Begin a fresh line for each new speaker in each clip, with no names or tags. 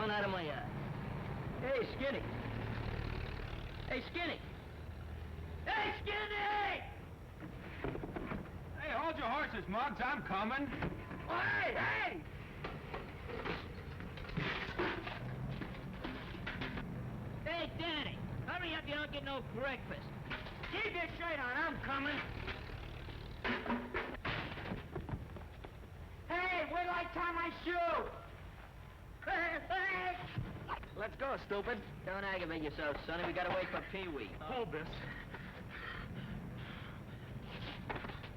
down out of my eye. Hey, Skinny. Hey, Skinny. Hey, Skinny!
Hey, hold your horses, Muggs. I'm coming.
Oh, hey! Hey, Danny, hurry up, you don't get no breakfast. Keep your shirt on, I'm coming. Hey, wait till I tie my shoe. Hey! Let's go, stupid. Don't aggravate yourself, Sonny. We gotta wait for Pee-wee.
Hold this.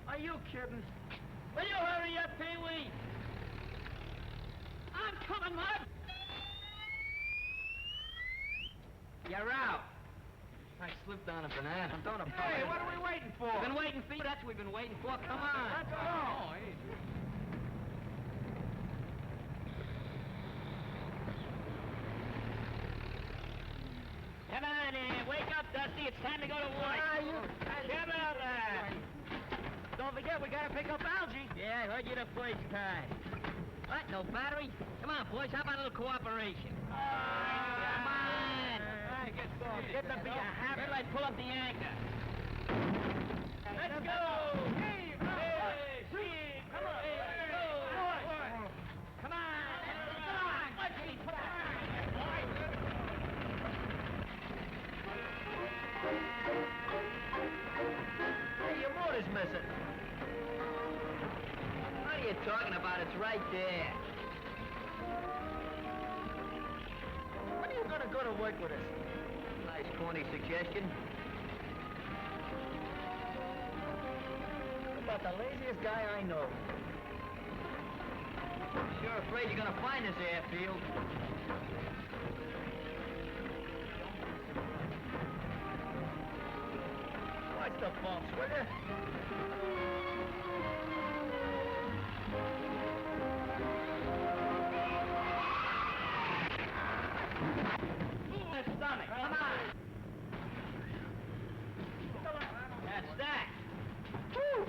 Are you kidding? Will you hurry up, Pee-wee? I'm coming, Mud. You're out.
I slipped on a banana.
Don't apologize.
Hey, what are we waiting for?
We've been waiting for you. That's what we've been waiting for. Come on.
Let's go. Oh, hey.
Come on in. Wake up, Dusty. It's time to go to work. Come on, lad.
Don't forget, we gotta pick up Algie.
Yeah, I heard you the first time. What, no battery? Come on, boys. How about a little cooperation? Come on.
Get the beat.
Where till I pull up the anchor?
Let's go. Hey, hey,
come on.
Let's go.
Come on. Let's see. Put Hey, your motor's missing. What are you talking about? It's right there. When are you going to go to work with us? Nice corny suggestion. You're about the laziest guy I know. Sure afraid you're going to find this airfield. Watch the bumps, will you? Stomach. Come on. That's that. Woo.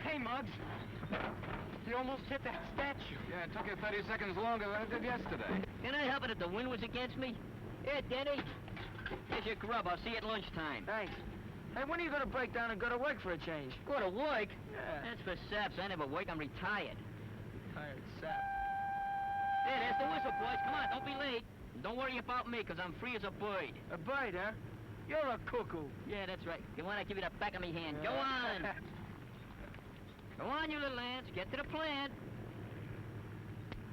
Hey, Muggs. You almost hit that statue. Yeah, it took you 30 seconds longer than it did yesterday.
Can I help it if the wind was against me? Here, Denny. Here's your grub. I'll see you at lunchtime.
Thanks. Hey, when are you going to break down and go to work for a change?
Go to work?
Yeah.
That's for saps. I never work. I'm retired.
Tired sap.
There, there's the whistle, boys. Come on, don't be late. And don't worry about me, because I'm free as a bird.
A bird, huh? You're a cuckoo.
Yeah, that's right. You want to give you the back of me hand. Go on. Go on, you little ants. Get to the plant.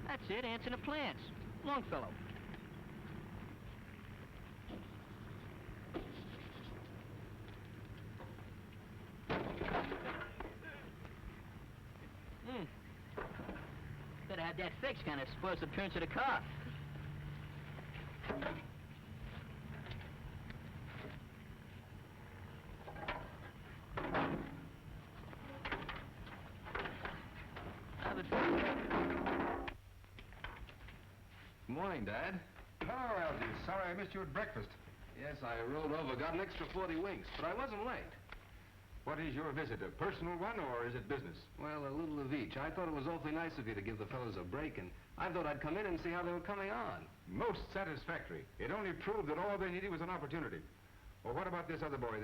That's it, ants in the plants. Longfellow. Better have that fixed, kind of spoils the appearance of the car.
Good morning, Dad.
Hello, Algie. Sorry I missed you at breakfast.
Yes, I rolled over, got an extra 40 winks, but I wasn't late.
What is your visit, a personal one, or is it business?
Well, a little of each. I thought it was awfully nice of you to give the fellows a break, and I thought I'd come in and see how they were coming on.
Most satisfactory. It only proved that all they needed was an opportunity. Well, what about this other boy,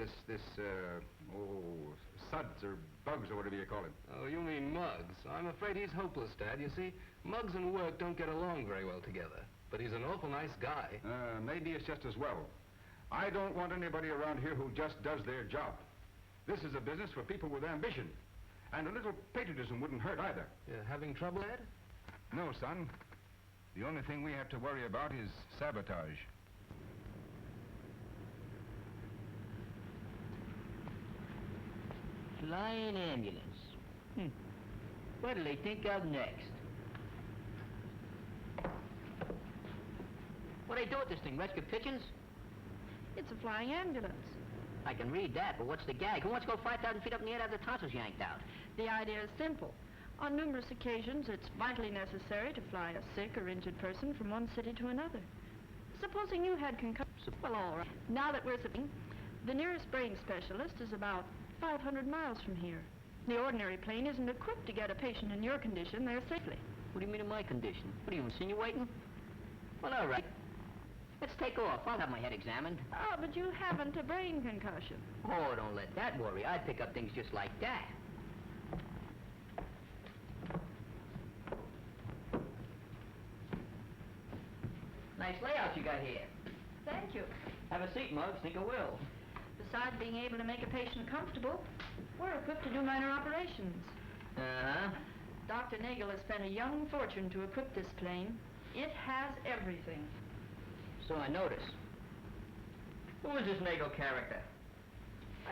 Suds or Bugs or whatever you call him?
Oh, you mean Muggs. I'm afraid he's hopeless, Dad. You see, Muggs and work don't get along very well together. But he's an awful nice guy.
Maybe it's just as well. I don't want anybody around here who just does their job. This is a business for people with ambition. And a little patriotism wouldn't hurt either.
Having trouble, Ed?
No, son. The only thing we have to worry about is sabotage.
Flying ambulance. What'll they think of next? What do they do with this thing? Rescue pigeons?
It's a flying ambulance.
I can read that, but what's the gag? Who wants to go 5,000 feet up in the air to have the tonsils yanked out?
The idea is simple. On numerous occasions, it's vitally necessary to fly a sick or injured person from one city to another. Supposing you had concussion. Well, all right. Now that we're sipping, the nearest brain specialist is about 500 miles from here. The ordinary plane isn't equipped to get a patient in your condition there safely.
What do you mean in my condition? What are you insinuating? Well, all right. Let's take off. I'll have my head examined.
Ah, but you haven't a brain concussion.
Oh, don't let that worry. I pick up things just like that. Nice layout you got here.
Thank you.
Have a seat, Muggs. Think I will.
Besides being able to make a patient comfortable, we're equipped to do minor operations.
Uh-huh.
Dr. Nagel has spent a young fortune to equip this plane. It has everything.
So I notice. Who is this Nagel character?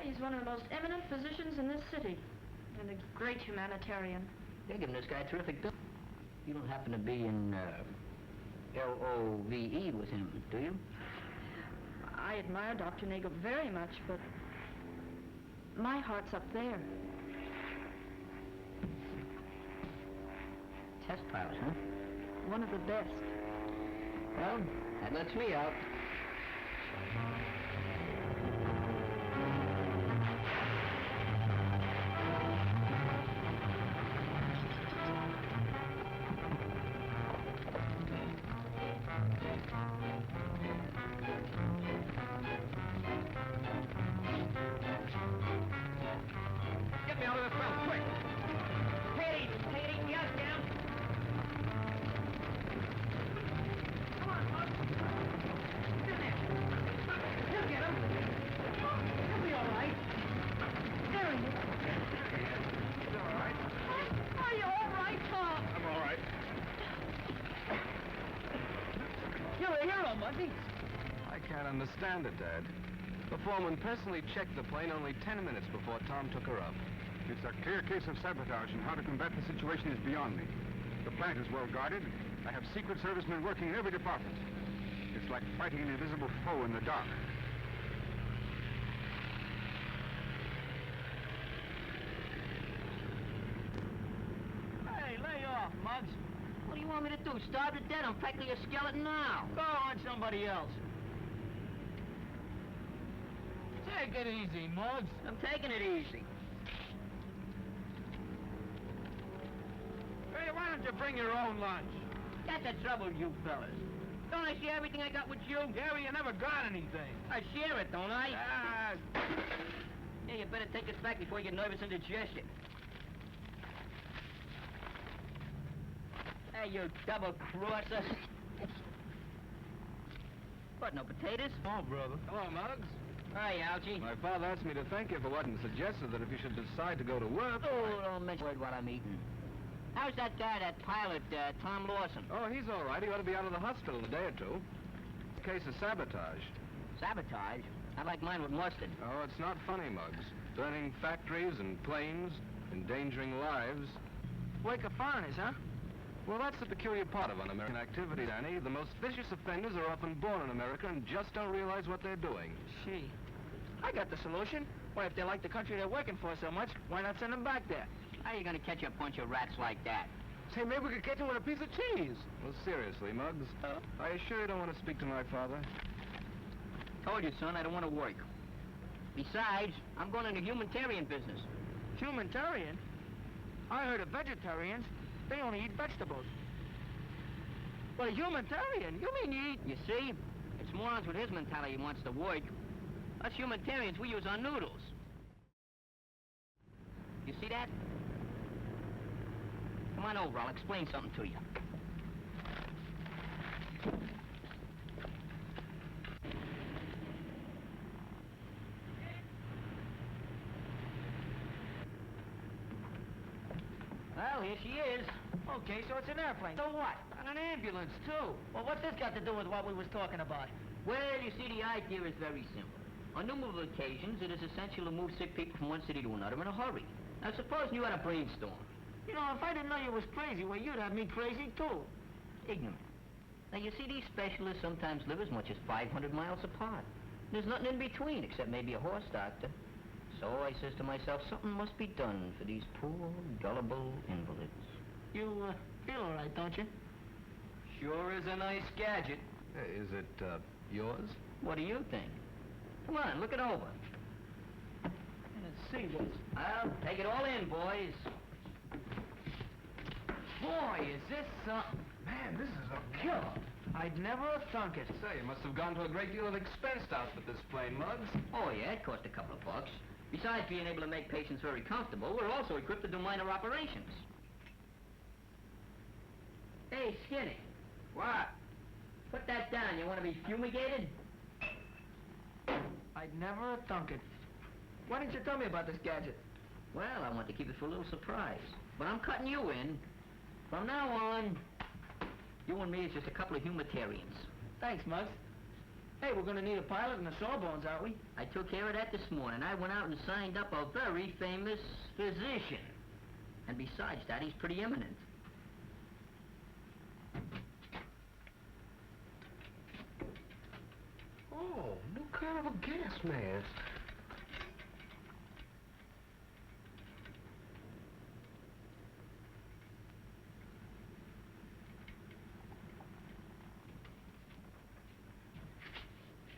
He's one of the most eminent physicians in this city, and a great humanitarian.
They're giving this guy a terrific bill. You don't happen to be in, L-O-V-E with him, do you?
I admire Dr. Nagel very much, but my heart's up there.
Test pilot, huh?
One of the best.
Well, that lets me out.
Get me out of this well, quick!
Hey, yes, down. Come on, Muggs. Get there. You'll get him. He'll be all right. There he is.
He's all right.
Are you all right, Tom?
I'm all right.
You're a hero, Muggsy.
I can't understand it, Dad. The foreman personally checked the plane only 10 minutes before Tom took her up.
It's a clear case of sabotage, and how to combat the situation is beyond me. The plant is well guarded. I have Secret Service men working in every department. It's like fighting an invisible foe in the dark.
Hey, lay off, Muggs.
What do you want me to do? Starve to death? I'm practically a skeleton now.
Go on somebody else. Take it easy, Muggs.
I'm taking it easy.
Hey, why don't you bring your own lunch?
That's the trouble, you fellas. Don't I share everything I got with you?
Gary, you never got anything.
I share it, don't I?
Ah,
Hey, you better take this back before you get nervous indigestion. Hey, you double-crosser. What, no potatoes?
oh, brother.
Hello, Muggs.
Hi, Algie.
My father asked me to thank you for what and suggested that if you should decide to go to work...
Oh, don't mention a word while I'm eating. How's that guy, that pilot, Tom Lawson?
Oh, he's all right. He ought to be out of the hospital in a day or two. Case of sabotage.
Sabotage? I like mine with mustard.
Oh, it's not funny, Muggs. Burning factories and planes, endangering lives.
Wake of foreigners, huh?
Well, that's the peculiar part of un-American activity, Danny. The most vicious offenders are often born in America and just don't realize what they're doing.
Gee, I got the solution. Why, if they like the country they're working for so much, why not send them back there?
How are you going to catch a bunch of rats like that?
Say, maybe we could catch them with a piece of cheese.
Well, seriously, Muggs, I assure you don't want to speak to my father.
Told you, son, I don't want to work. Besides, I'm going into humanitarian business.
Humanitarian? I heard of vegetarians. They only eat vegetables. But a humanitarian? You mean you eat...
You see? It's morons with his mentality who wants to work. Us humanitarians, we use our noodles. You see that? Come on over, I'll explain something to you. Well, here she is.
Okay, so it's an airplane. So what?
And an ambulance, too.
Well, what's this got to do with what we was talking about?
Well, you see, the idea is very simple. On numerous occasions, it is essential to move sick people from one city to another in a hurry. Now, suppose you had a brainstorm.
You know, if I didn't know you was crazy, well, you'd have me crazy, too.
Ignorant. Now, you see, these specialists sometimes live as much as 500 miles apart. There's nothing in between except maybe a horse doctor. So I says to myself, something must be done for these poor, gullible invalids.
You feel all right, don't you?
Sure is a nice gadget. Hey, is it, yours?
What do you think? Come on, look it over.
Let's see what's...
Well, take it all in, boys.
Boy, is this something.
Man, this is a killer.
I'd never have thunk it.
Say, you must have gone to a great deal of expense to outfit this plane, Muggs.
Oh, yeah, it cost a couple of bucks. Besides being able to make patients very comfortable, we're also equipped to do minor operations. Hey, Skinny.
What?
Put that down. You want to be fumigated?
I'd never have thunk it. Why didn't you tell me about this gadget?
Well, I want to keep it for a little surprise. But I'm cutting you in. From now on, you and me is just a couple of humanitarians.
Thanks, Muggs. Hey, we're gonna need a pilot and a sawbones, aren't we?
I took care of that this morning. I went out and signed up a very famous physician. And besides that, he's pretty eminent.
Oh, new kind of a gas mask.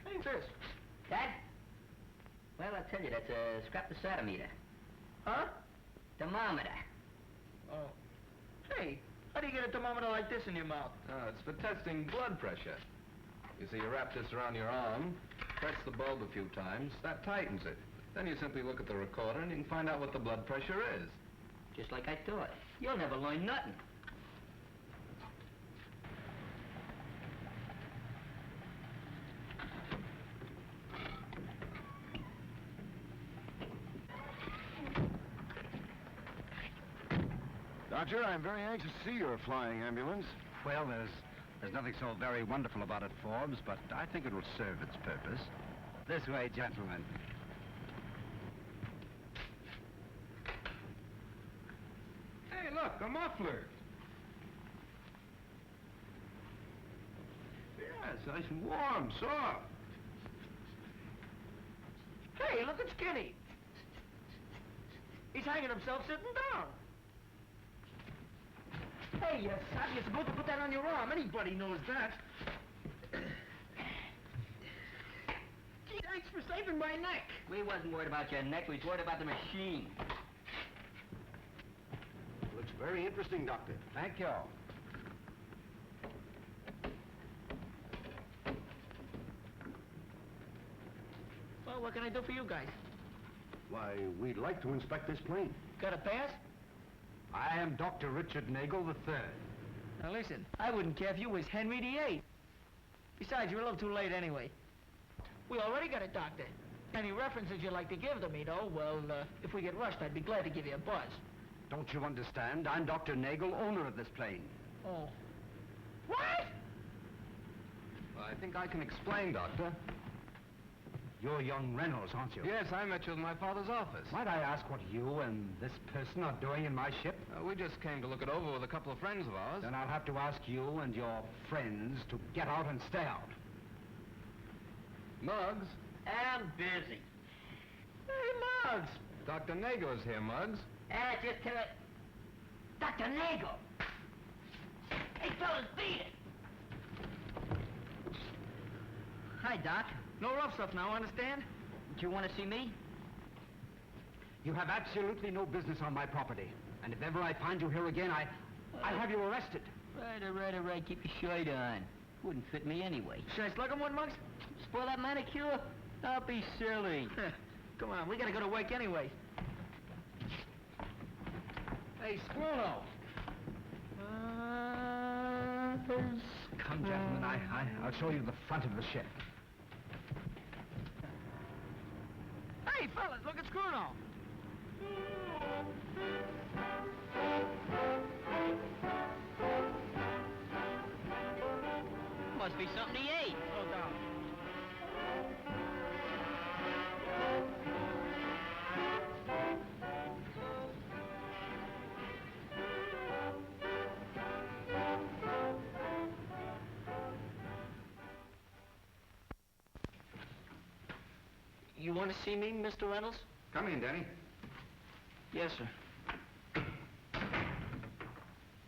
Hey, this.
That? Well, I'll tell you, that's a scraptometer.
Huh?
Thermometer.
Oh. Hey, how do you get a thermometer like this in your mouth?
It's for testing blood pressure. You see, you wrap this around your arm, press the bulb a few times, that tightens it. Then you simply look at the recorder and you can find out what the blood pressure is.
Just like I thought. You'll never learn nothing.
Doctor, I'm very anxious to see your flying ambulance.
Well, there's nothing so very wonderful about it, Forbes, but I think it will serve its purpose. This way, gentlemen.
Hey, look, a muffler.
Yes, nice and warm, soft.
Hey, look at Skinny. He's hanging himself sitting down. Hey, you sap, you're supposed to put that on your arm. Anybody knows that. Gee, thanks for saving my neck.
We wasn't worried about your neck. We was worried about the machine.
Looks very interesting, Doctor. Thank you.
Well, what can I do for you guys?
Why, we'd like to inspect this plane.
Got a pass?
I am Dr. Richard Nagel III.
Now listen, I wouldn't care if you was Henry VIII. Besides, you're a little too late anyway. We already got a doctor. Any references you'd like to give to me, though, well, if we get rushed, I'd be glad to give you a buzz.
Don't you understand? I'm Dr. Nagel, owner of this plane.
Oh. What?
Well, I think I can explain, Doctor.
You're young Reynolds, aren't you?
Yes, I met you in my father's office.
Might I ask what you and this person are doing in my ship?
We just came to look it over with a couple of friends of ours.
Then I'll have to ask you and your friends to get out and stay out.
Muggs?
I'm busy.
Hey, Muggs.
Dr. Nagel is here, Muggs.
Just tell it. Dr. Nagel! Hey, fellas, beat it! Hi, Doc.
No rough stuff now, understand?
Do you want to see me?
You have absolutely no business on my property. And if ever I find you here again, I'll have you arrested.
All right. Keep your shirt on. Wouldn't fit me anyway.
Should I slug him one, Muggs?
Spoil that manicure? Don't be silly.
Come on, we gotta go to work anyway. Hey, Spruno.
Come, gentlemen, I'll show you the front of the ship.
Hey, fellas, look at Spruno.
Must be something he ate.
Slow down. You want to see me, Mr. Reynolds?
Come in, Danny.
Yes, sir.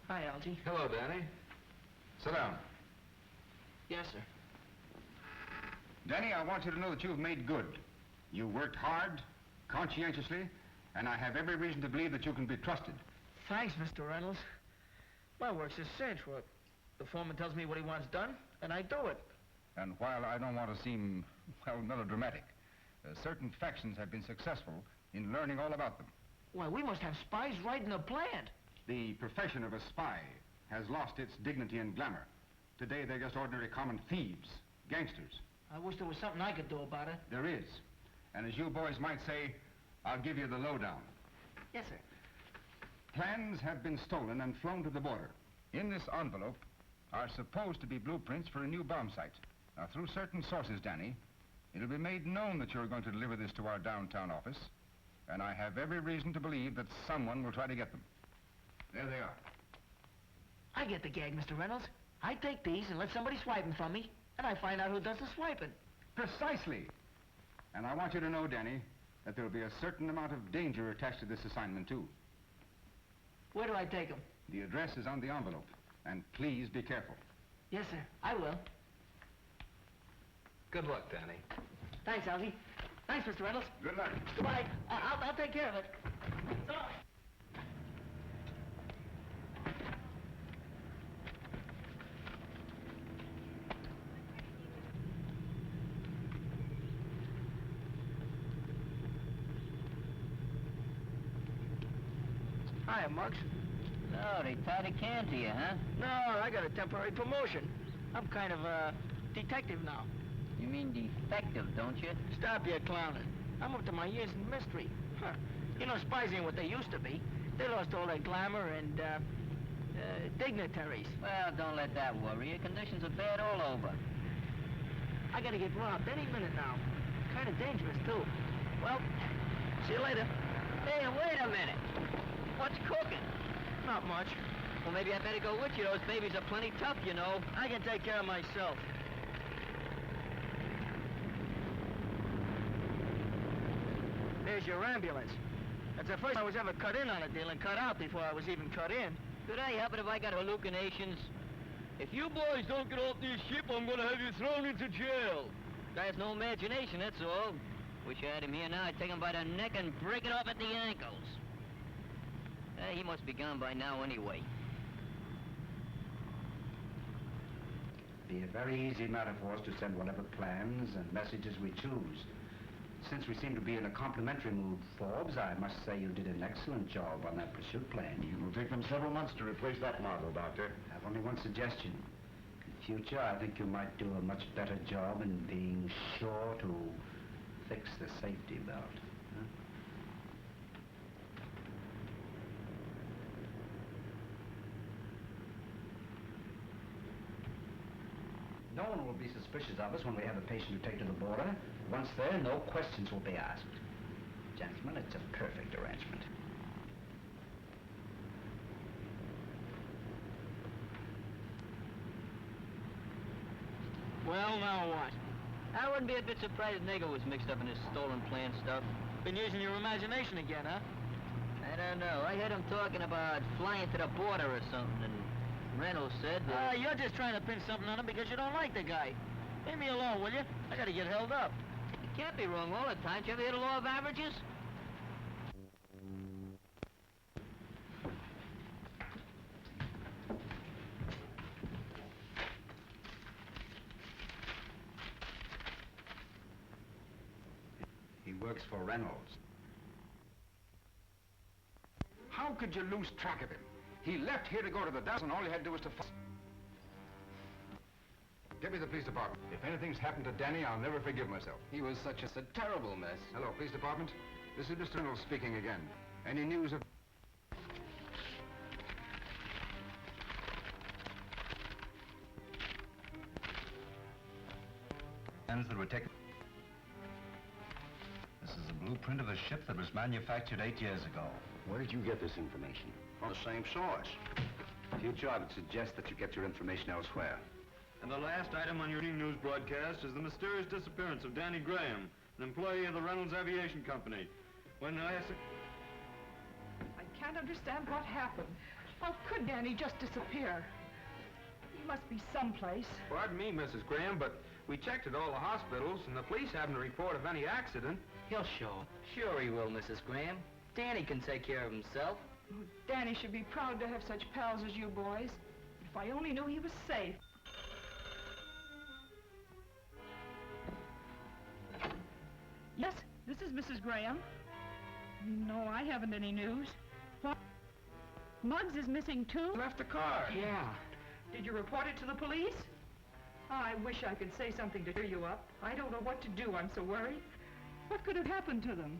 Hi, Algie.
Hello, Danny. Sit down.
Yes, sir.
Danny, I want you to know that you've made good. You worked hard, conscientiously, and I have every reason to believe that you can be trusted.
Thanks, Mr. Reynolds. My work's a cinch. Well, the foreman tells me what he wants done, and I do it.
And while I don't want to seem, well, melodramatic, certain factions have been successful in learning all about them.
Why, we must have spies right in the plant.
The profession of a spy has lost its dignity and glamour. Today, they're just ordinary common thieves, gangsters.
I wish there was something I could do about it.
There is. And as you boys might say, I'll give you the lowdown.
Yes, sir.
Plans have been stolen and flown to the border. In this envelope are supposed to be blueprints for a new bomb site. Now, through certain sources, Danny, it'll be made known that you're going to deliver this to our downtown office, and I have every reason to believe that someone will try to get them. There they are.
I get the gag, Mr. Reynolds. I take these and let somebody swipe them from me, and I find out who does the swiping.
Precisely. And I want you to know, Danny, that there'll be a certain amount of danger attached to this assignment, too.
Where do I take them?
The address is on the envelope, and please be careful.
Yes, sir. I will.
Good luck, Danny.
Thanks, Alfie. Thanks, Mr. Reynolds.
Good luck.
Goodbye. I'll take care of it. So long. Hiya, Muggs.
No, they tied a can to you, huh?
No, I got a temporary promotion. I'm kind of a detective now.
You mean defective, don't you?
Stop your clowning. I'm up to my ears in mystery. Huh. You know, spies ain't what they used to be. They lost all their glamour and, dignitaries.
Well, don't let that worry you. Conditions are bad all over.
I gotta get robbed any minute now. Kind of dangerous, too. Well, see you later.
Hey, wait a minute. What's cooking?
Not much.
Well, maybe I better go with you. Those babies are plenty tough, you know.
I can take care of myself. There's your ambulance. That's the first I was ever cut in on a deal and cut out before I was even cut in.
Could I help it if I got hallucinations? If you boys don't get off this ship, I'm gonna have you thrown into jail. Guy has no imagination, that's all. Wish I had him here now. I'd take him by the neck and break it off at the ankles. He must be gone by now anyway.
Be a very easy matter for us to send whatever plans and messages we choose. Since we seem to be in a complimentary mood, Forbes, I must say you did an excellent job on that pursuit plan.
It will take them several months to replace that model, Doctor.
I have only one suggestion. In future, I think you might do a much better job in being sure to fix the safety belt. Huh? No one will be suspicious of us when we have a patient to take to the border. Once there, no questions will be asked. Gentlemen, it's a perfect arrangement.
Well, now what?
I wouldn't be a bit surprised if Nigger was mixed up in this stolen plan stuff.
Been using your imagination again, huh?
I don't know. I heard him talking about flying to the border or something, and Reynolds said that...
You're just trying to pin something on him because you don't like the guy. Leave me alone, will you? I gotta get held up.
You can't be wrong all the time. Did you ever hear the law of averages?
He works for Reynolds.
How could you lose track of him? He left here to go to the Dallas, and all you had to do was to... Get me the police department. If anything's happened to Danny, I'll never forgive myself.
He was such a terrible mess.
Hello, police department. This is Mr. Reynolds speaking again. Any news of...
Plans that were taken. This is a blueprint of a ship that was manufactured 8 years ago.
Where did you get this information?
From the same source.
In future, I would suggest that you get your information elsewhere.
And the last item on your evening news broadcast is the mysterious disappearance of Danny Graham, an employee of the Reynolds Aviation Company. When I asked...
I can't understand what happened. How could Danny just disappear? He must be someplace.
Pardon me, Mrs. Graham, but We checked at all the hospitals, and the police haven't a report of any accident.
He'll show. Sure he will, Mrs. Graham. Danny can take care of himself.
Oh, Danny should be proud to have such pals as you boys. If I only knew he was safe. Yes, this is Mrs. Graham. No, I haven't any news. What? Muggs is missing too?
Left the car.
Yeah.
Did you report it to the police? I wish I could say something to cheer you up. I don't know what to do. I'm so worried. What could have happened to them?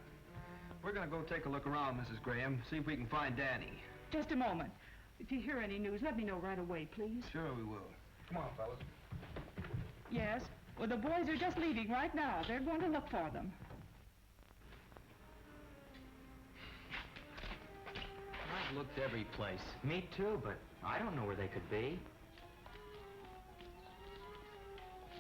We're gonna go take a look around, Mrs. Graham, see if we can find Danny.
Just a moment. If you hear any news, let me know right away, please.
Sure we will. Come on, fellas.
Yes. Well, the boys are just leaving right now. They're going to look for them.
I've looked every place. Me too, but I don't know where they could be.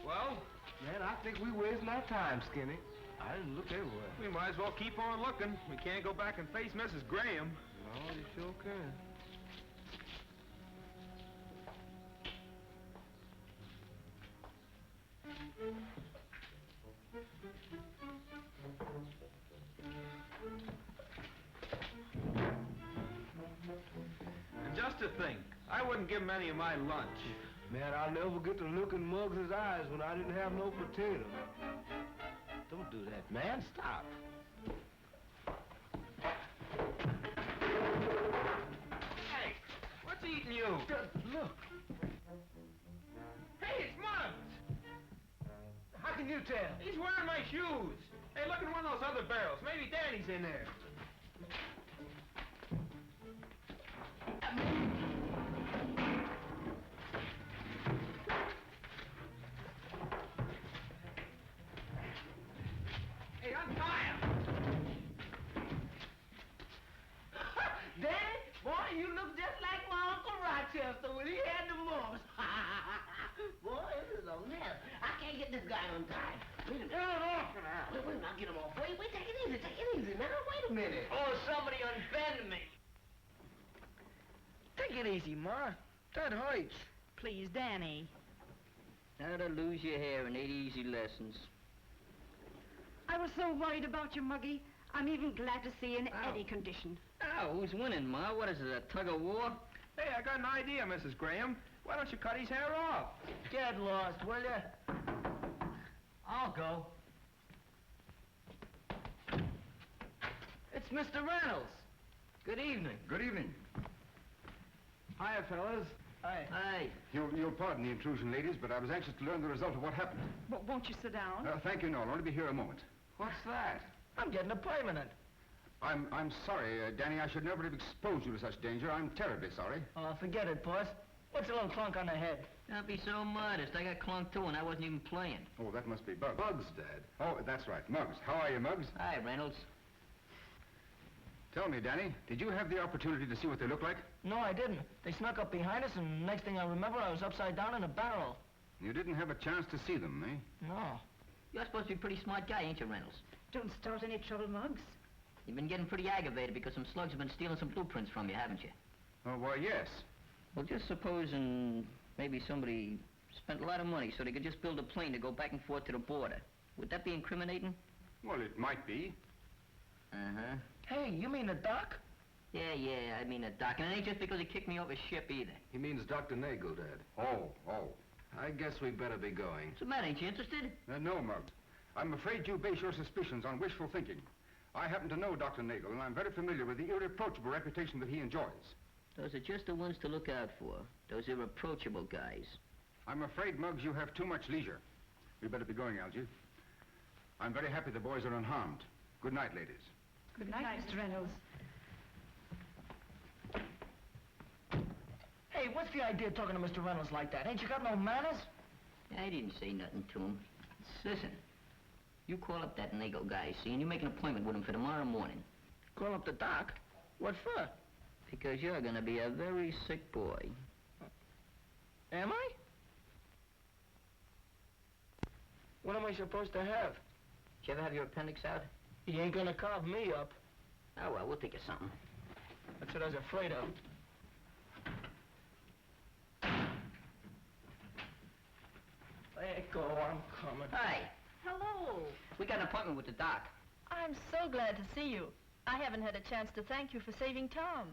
Well, man, I think we wasting our time, Skinny.
I didn't look everywhere.
We might as well keep on looking. We can't go back and face Mrs. Graham.
No, you sure can.
And just to think, I wouldn't give him any of my lunch.
Man, I'll never get to look in Muggs' eyes when I didn't have no potato. Don't do that, man. Stop.
Hey, what's eating you?
Look.
Hey, it's Muggs!
How can you tell?
He's wearing my shoes. Hey, look in one of those other barrels. Maybe Danny's in there. Hey, untie him!
Danny, boy, you look just like my Uncle Rochester when he had the mumps. Boy, this is a mess. I can't get this guy untied. Wait a minute. Wait, I'll get him off. Wait, take it easy now. Wait a minute. Oh, somebody unbend me.
Take it easy, Ma. That hurts.
Please, Danny.
How to lose your hair in 8 easy lessons.
I was so worried about you, Muggy. I'm even glad to see you in any condition.
Oh, who's winning, Ma? What is it, a tug of war?
Hey, I got an idea, Mrs. Graham. Why don't you cut his hair off?
Get lost, will ya? I'll go. It's Mr. Reynolds. Good evening.
Good evening.
Hiya, fellas.
Hey.
You'll pardon the intrusion, ladies, but I was anxious to learn the result of what happened.
But won't you sit down?
Thank you, no. I'll only be here a moment.
What's that?
I'm getting a permanent.
I'm sorry, Danny. I should never have exposed you to such danger. I'm terribly sorry.
Oh, forget it, boss. What's a little clunk on the head?
Don't be so modest. I got clunked too, and I wasn't even playing.
Oh, that must be Bugs.
Muggs, Dad.
Oh, that's right. Muggs. How are you, Muggs?
Hi, Reynolds.
Tell me, Danny, did you have the opportunity to see what they look like?
No, I didn't. They snuck up behind us, and next thing I remember, I was upside down in a barrel.
You didn't have a chance to see them, eh?
No.
You're supposed to be a pretty smart guy, ain't you, Reynolds?
Don't start any trouble, Muggs.
You've been getting pretty aggravated because some slugs have been stealing some blueprints from you, haven't you?
Oh, why, yes.
Well, just supposing maybe somebody spent a lot of money so they could just build a plane to go back and forth to the border. Would that be incriminating?
Well, it might be.
Uh-huh.
Hey, you mean the doc?
Yeah, I mean a doc. And it ain't just because he kicked me off his ship either.
He means Dr. Nagel, Dad.
Oh.
I guess we'd better be going.
What's the matter? Ain't you interested?
No, Muggs. I'm afraid you base your suspicions on wishful thinking. I happen to know Dr. Nagel, and I'm very familiar with the irreproachable reputation that he enjoys.
Those are just the ones to look out for. Those irreproachable guys.
I'm afraid, Muggs, you have too much leisure. We'd better be going, Algy. I'm very happy the boys are unharmed. Good night, ladies.
Good night, Mr. Reynolds.
Hey, what's the idea of talking to Mr. Reynolds like that? Ain't you got no manners?
I didn't say nothing to him. Listen, you call up that Nagel guy, see, and you make an appointment with him for tomorrow morning.
Call up the doc? What for?
Because you're gonna be a very sick boy.
Am I? What am I supposed to have?
Did you ever have your appendix out?
He ain't gonna carve me up.
Oh, well, we'll think of something.
That's what I was afraid of. Hey,
go. I'm coming.
Hi.
Hello.
We got an appointment with the doc.
I'm so glad to see you. I haven't had a chance to thank you for saving Tom.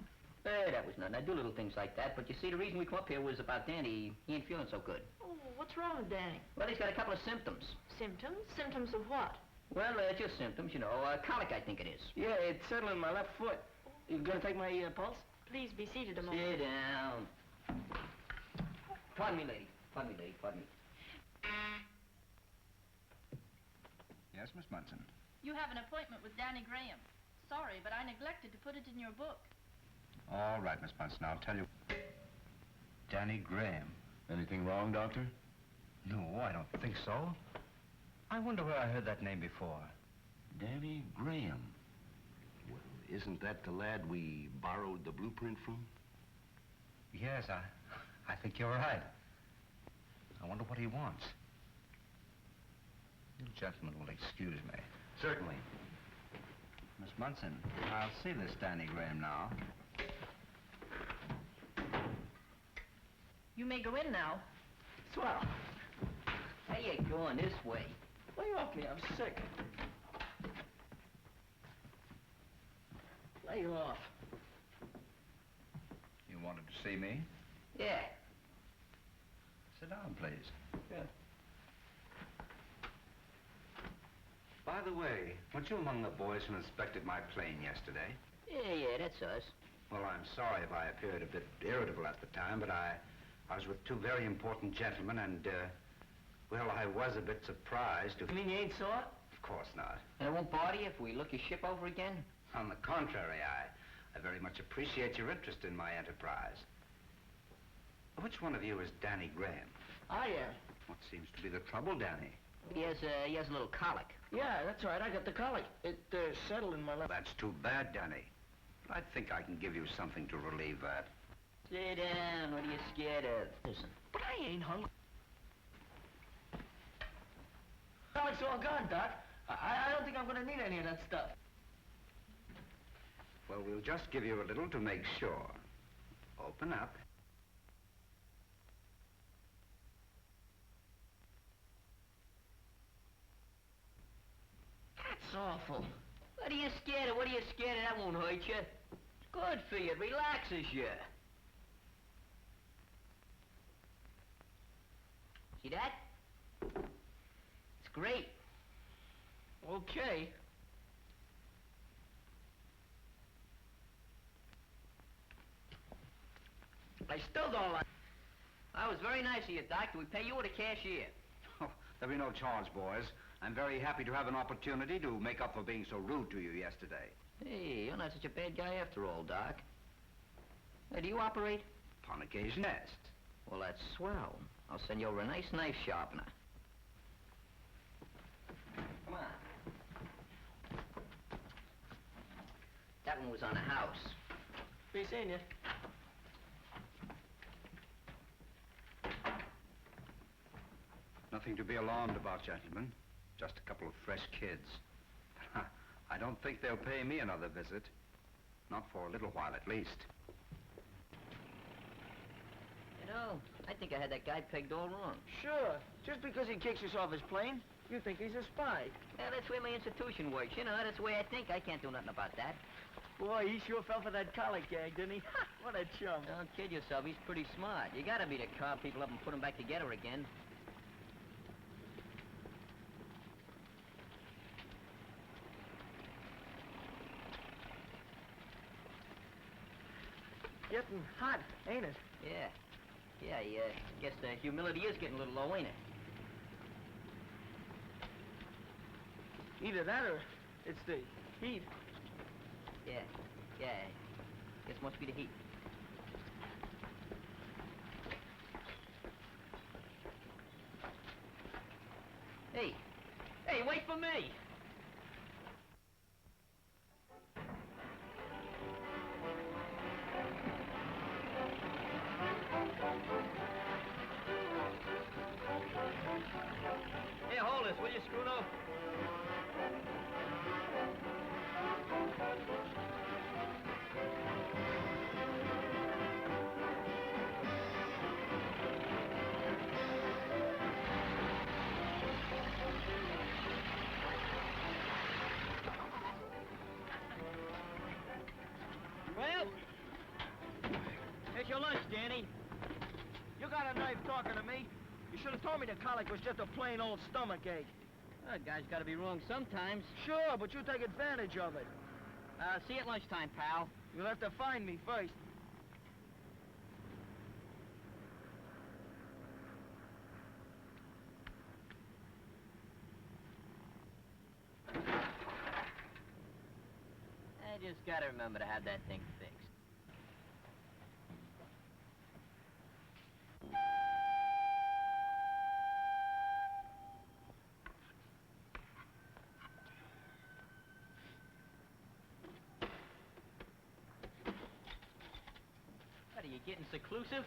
That was nothing. I do little things like that. But you see, the reason we come up here was about Danny. He ain't feeling so good.
Oh, what's wrong with Danny?
Well, he's got a couple of symptoms.
Symptoms? Symptoms of what?
Well, just symptoms, you know. Colic, I think it is.
Yeah, it's settling my left foot. You gonna take my pulse?
Please be seated a moment.
Sit down. Pardon me, lady. Pardon me, lady. Pardon me.
Yes, Miss Munson.
You have an appointment with Danny Graham. Sorry, but I neglected to put it in your book.
All right, Miss Munson, I'll tell you. Danny Graham.
Anything wrong, Doctor?
No, I don't think so. I wonder where I heard that name before.
Danny Graham. Well, isn't that the lad we borrowed the blueprint from?
Yes, I think you're right. I wonder what he wants. You gentlemen will excuse me.
Certainly.
Miss Munson, I'll see this Danny Graham now.
You may go in now.
Swell.
How you going this way?
Lay off me. I'm sick. Lay off.
You wanted to see me?
Yeah.
Sit down, please.
Yeah.
By the way, weren't you among the boys who inspected my plane yesterday?
Yeah, that's us.
Well, I'm sorry if I appeared a bit irritable at the time, but I was with two very important gentlemen, and, well, I was a bit surprised to...
You mean you ain't sore?
Of course not.
And it won't bother you if we look your ship over again?
On the contrary, I very much appreciate your interest in my enterprise. Which one of you is Danny Graham?
I am.
What seems to be the trouble, Danny?
He has a little colic.
Yeah, that's right. I got the colic. It settled in my left...
That's too bad, Danny. But I think I can give you something to relieve that.
Sit down. What are you scared of? Listen.
But I ain't hungry. Colic's all gone, Doc. I don't think I'm gonna need any of that stuff.
Well, we'll just give you a little to make sure. Open up.
That's awful.
What are you scared of? What are you scared of? That won't hurt you. It's good for you. It relaxes you. See that? It's great.
Okay. I still don't like...
That was very nice of you, Doc. Do we pay you or the cashier?
Oh, there'll be no charge, boys. I'm very happy to have an opportunity to make up for being so rude to you yesterday.
Hey, you're not such a bad guy after all, Doc. Hey, do you operate?
Upon occasion, yes.
Well, that's swell. I'll send you over a nice knife sharpener. Come on. That one was on a house.
Be seeing you.
Nothing to be alarmed about, gentlemen. Just a couple of fresh kids. I don't think they'll pay me another visit. Not for a little while, at least.
You know, I think I had that guy pegged all wrong.
Sure. Just because he kicks us off his plane, you think he's a spy.
Yeah, that's the way my institution works. You know, that's the way I think. I can't do nothing about that.
Boy, he sure fell for that colic gag, didn't he? What a chum.
Don't kid yourself. He's pretty smart. You gotta beat a car people up and put them back together again.
Getting hot, ain't it?
Yeah. Yeah, guess the humility is getting a little low, ain't it?
Either that or it's the heat.
Yeah. Guess must be the heat. Hey, wait for me! Hey, hold this, will you, Scruno?
lunch, Danny. You got a knife talking to me? You should have told me the colic was just a plain old stomach ache.
Well, guy's got to be wrong sometimes.
Sure, but you take advantage of it.
See you at lunchtime, pal.
You'll have to find me first.
I just got to remember to have that thing fixed. What, are you getting seclusive?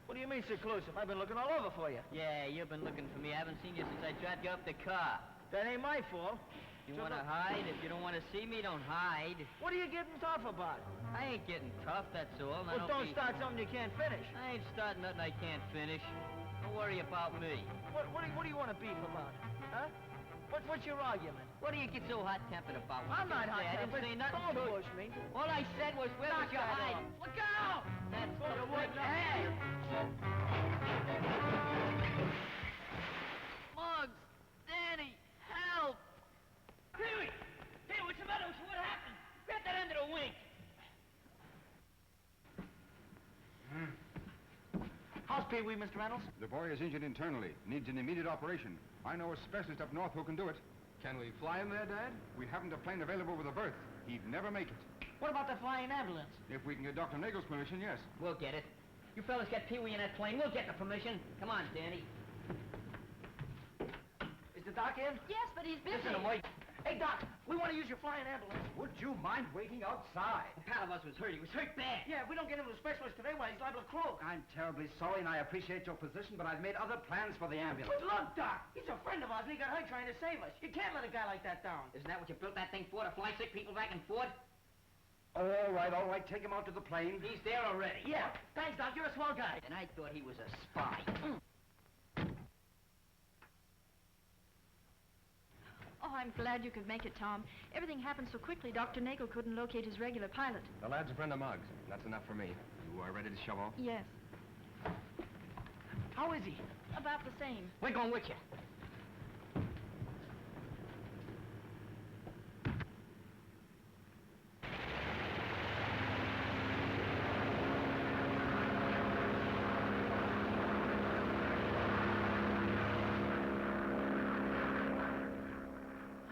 What do you mean seclusive? I've been looking all over for you.
Yeah, you've been looking for me. I haven't seen you since I dropped you off the car.
That ain't my fault.
You want to hide? If you don't want to see me, don't hide.
What are you getting tough about?
I ain't getting tough, that's all. Now,
Well, don't start something you can't finish.
I ain't starting nothing I can't finish. Don't worry about me.
What do you want to beef about? Huh? What's your argument?
What do you get so hot-tempered about?
I'm not hot-tempered.
I didn't say nothing
Don't
to you.
push me.
All I said was, where was your
that
hide?
off.
Look out! That's
Well, you
the
wouldn't
thing.
have.
Hey! Muggs! Danny! Help! Pee-wee! Hey, what's the matter with you? What happened? Grab that end of the wing!
How's Pee-wee, Mr. Reynolds?
The boy is injured internally. Needs an immediate operation. I know a specialist up north who can do it.
Can we fly him there, Dad?
We haven't a plane available with a berth. He'd never make it.
What about the flying ambulance?
If we can get Dr. Nagel's permission, yes.
We'll get it. You fellas get Pee-wee in that plane. We'll get the permission. Come on, Danny.
Is the doc in?
Yes, but he's busy.
Listen, wait.
Hey, Doc, we want to use your flying ambulance.
Would you mind waiting outside?
A pal of us was hurt. He was hurt bad.
Yeah, if we don't get him to a specialist today, why, he's liable to croak.
I'm terribly sorry, and I appreciate your position, but I've made other plans for the ambulance.
But look, Doc, he's a friend of ours, and he got hurt trying to save us. You can't let a guy like that down.
Isn't that what you built that thing for, to fly sick people back and forth?
All right, take him out to the plane.
He's there already.
Yeah, thanks, Doc, you're a swell guy.
And I thought he was a spy.
Oh, I'm glad you could make it, Tom. Everything happened so quickly, Dr. Nagel couldn't locate his regular pilot.
The lad's a friend of Muggs. That's enough for me. You are ready to shove off?
Yes,
How is he?
about the same.
We're going with you.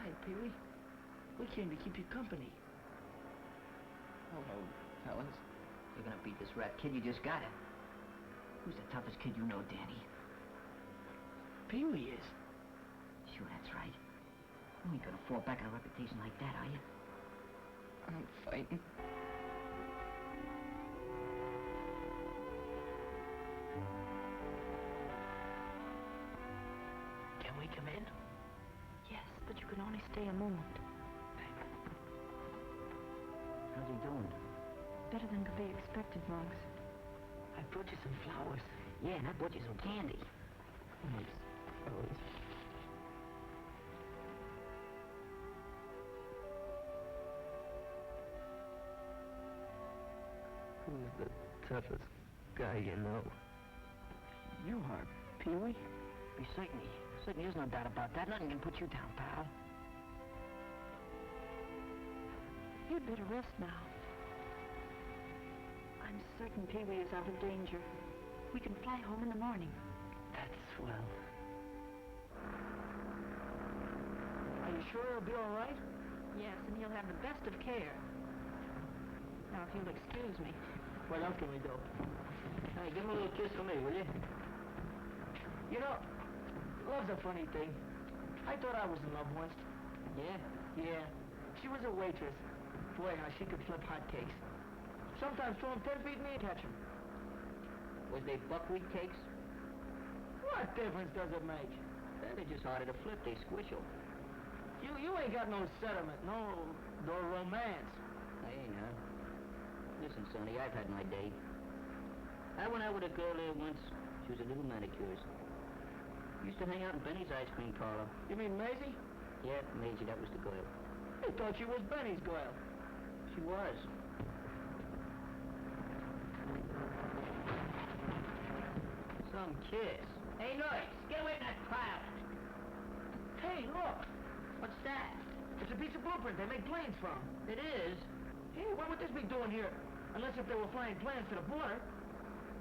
Hi, Pee-wee. We came to keep you company.
Hello, fellas. You're gonna beat this rat kid. You just got it. Who's the toughest kid you know, Danny?
Pee-wee is.
Sure, that's right. You ain't gonna fall back on a reputation like that, are you?
I'm fighting. Can we come in?
Yes, but you can only stay a moment.
How's he doing?
Better than could be expected, Muggs.
I brought you some flowers.
Yeah, and I bought you some candy.
Who's the toughest guy you know? You are, Pee-wee.
Be certainly. Certainly, there's no doubt about that. Nothing can put you down, pal.
You'd better rest now. I'm certain Pee-wee is out of danger. We can fly home in the morning.
That's swell. Are you sure he'll be all right?
Yes, and he'll have the best of care. Now, if you'll excuse me.
What else can we do?
Hey, give him a little kiss for me, will you?
You know, love's a funny thing. I thought I was in love once.
Yeah?
Yeah. She was a waitress. Boy, how she could flip hotcakes. Sometimes throw 'em 10 feet and me touch 'em.
Was they buckwheat cakes?
What difference does it make?
They're just harder to flip. They squish 'em.
You ain't got no sentiment, no romance.
Hey, now. Listen, Sonny, I've had my day. I went out with a girl there once. She was a little manicurist. Used to hang out in Benny's ice cream parlor.
You mean Maisie?
Yeah, Maisie, that was the girl.
I thought she was Benny's girl.
She was. some kiss. Hey, Noyce, get away from that cloud.
Hey, look!
What's that?
It's a piece of blueprint they make planes from.
It is?
Hey, what would this be doing here? Unless if they were flying planes to the border.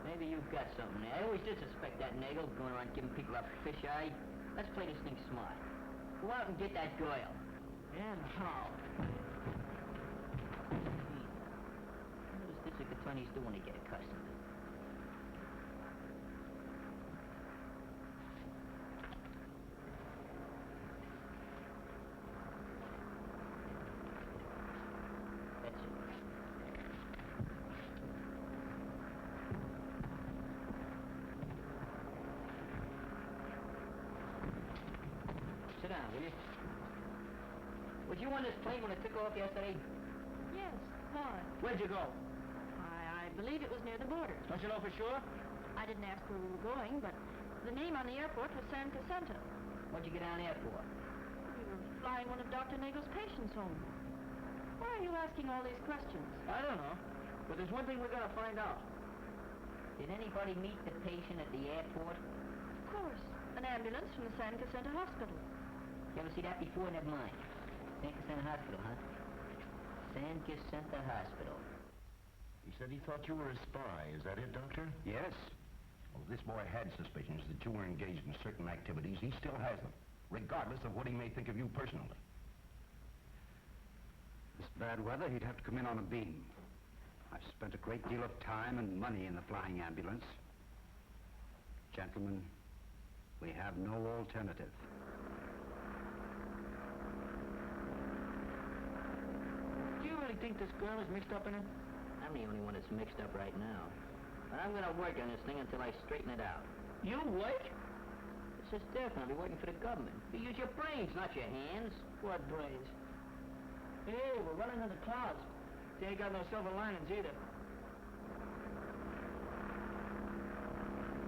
Maybe you've got something there. I always did suspect that Nagel going around giving people a fish eye. Let's play this thing smart. Go out and get that girl.
And how?
What does district attorneys do when they get accustomed? That's it. Sit down, will you? Was you on this plane when it took off yesterday?
Yes, why?
Where'd you go?
I believe it was near the border.
Don't you know for sure?
I didn't ask where we were going, but the name on the airport was San Jacinto.
What'd you get down there for?
We were flying one of Dr. Nagel's patients home. Why are you asking all these questions?
I don't know. But there's one thing we gotta find out.
Did anybody meet the patient at the airport?
Of course, an ambulance from the San Jacinto Hospital.
You ever see that before? Never mind. San Jacinto Hospital, huh? San Jacinto Hospital.
He said he thought you were a spy. Is that it, Doctor?
Yes.
Well, this boy had suspicions that you were engaged in certain activities. He still has them, regardless of what he may think of you personally.
This bad weather, he'd have to come in on a beam. I've spent a great deal of time and money in the flying ambulance. Gentlemen, we have no alternative.
Do you really think this girl is mixed up in it?
I'm the only one that's mixed up right now. But I'm gonna work on this thing until I straighten it out.
You what?
This is different. I'll be working for the government. You use your brains, not your hands.
What brains? Hey, we're running in the clouds. They ain't got no silver linings either.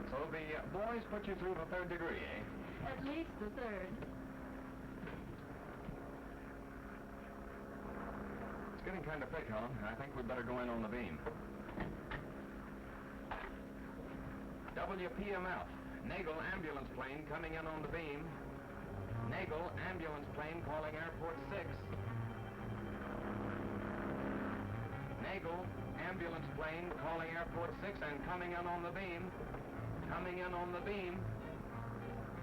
So the boys put you through the 3rd degree, eh?
At least the 3rd.
It's getting kind of thick, Helen. I think we'd better go in on the beam. WPMF. Nagel ambulance plane coming in on the beam. Nagel ambulance plane calling airport 6. Nagel ambulance plane calling airport 6 and coming in on the beam. Coming in on the beam.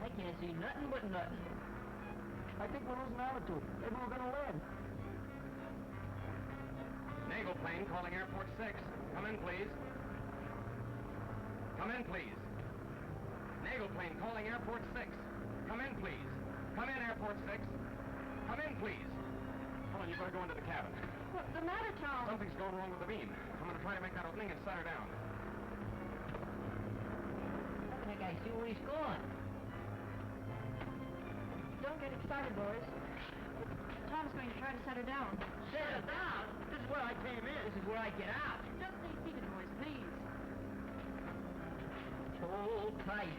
I can't see nothing but nothing.
I think we're losing altitude. Maybe we're gonna land.
Nagel plane calling airport 6. Come in, please. Come in, please. Nagel plane calling airport 6. Come in, please. Come in, airport 6. Come in, please. Come on, you better go into the cabin.
What's the matter, Tom?
Something's going wrong with the beam. I'm going to try to make that opening and set her down.
How can that guy see where he's going?
Don't get excited, boys. Tom's going to try to set her down.
Set her down? This is where I came in. This is where I get out.
Just stay seated, boys, please.
Hold tight.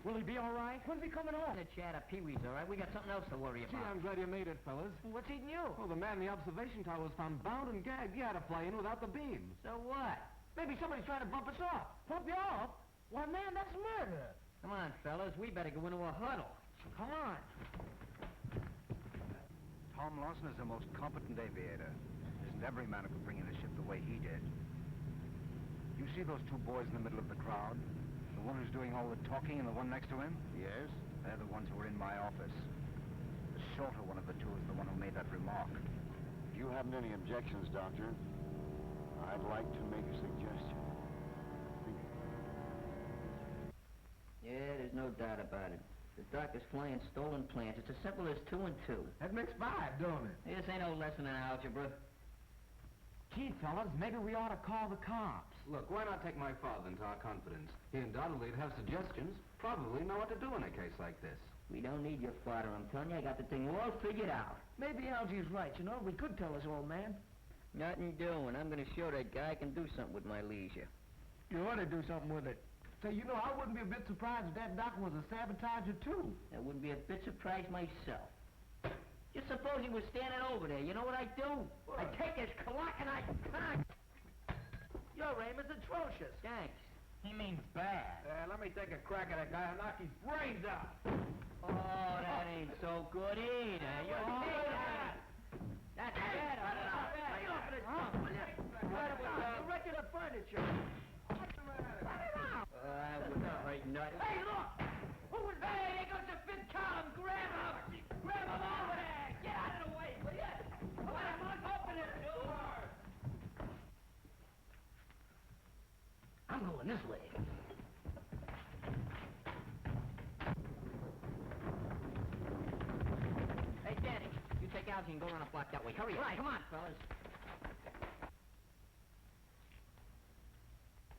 Will he be all right? When's he coming home?
The chat of Pee-wee's, all right? We got something else to worry
Gee,
about.
I'm glad you made it, fellas.
What's eating you?
Well, the man in the observation tower was found bound and gagged. He had to fly in without the beam.
So what?
Maybe somebody's trying to bump us off. Bump you off? Why, man, that's murder.
Come on, fellas. We better go into a huddle.
Come on.
Tom Lawson is the most competent aviator. Isn't every man who could bring in a ship the way he did. You see those two boys in the middle of the crowd? The one who's doing all the talking and the one next to him?
Yes?
They're the ones who were in my office. The shorter one of the two is the one who made that remark.
If you haven't any objections, Doctor, I'd like to make a suggestion.
Yeah, there's no doubt about it. The doctor's flying stolen plans. It's as simple as 2 and 2.
That makes 5, don't it?
This ain't no lesson in algebra.
Gee, fellas, maybe we ought to call the cops.
Look, why not take my father into our confidence? He undoubtedly would have suggestions, probably know what to do in a case like this.
We don't need your father, I'm telling you. I got the thing all figured out.
Maybe Algie's right, you know. We could tell his old man.
Nothing doing. I'm going to show that guy I can do something with my leisure.
You ought to do something with it.
Say, you know, I wouldn't be a bit surprised if that doc was a sabotager, too.
I wouldn't be a bit surprised myself. Just suppose he was standing over there. You know what I'd do?
What?
I'd take his clock and I'd...
Your aim is atrocious.
Thanks.
He means bad.
Let me take a crack at that guy and knock his brains out.
Oh, that ain't so good either. You're That's better.
Lay off of this stuff, will you? You're wrecking the furniture.
I wouldn't hurt nothing.
Hey, look! Who was that? Hey, there goes the fifth column. Grab him! Grab him over there! Get out of the way, will you? Come on, Mug, open it!
I'm going this way. Hey, Danny, you take Algy and go around the block that way. Hurry up. Right, come on, fellas.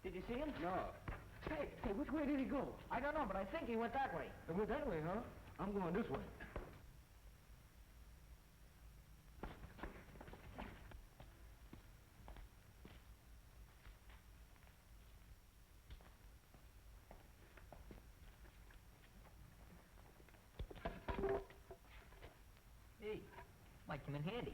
Did you see him?
No. Hey, which way did he go?
I don't know, but I think he went that way.
He went that way, huh? I'm going this way.
Hey, might come in handy.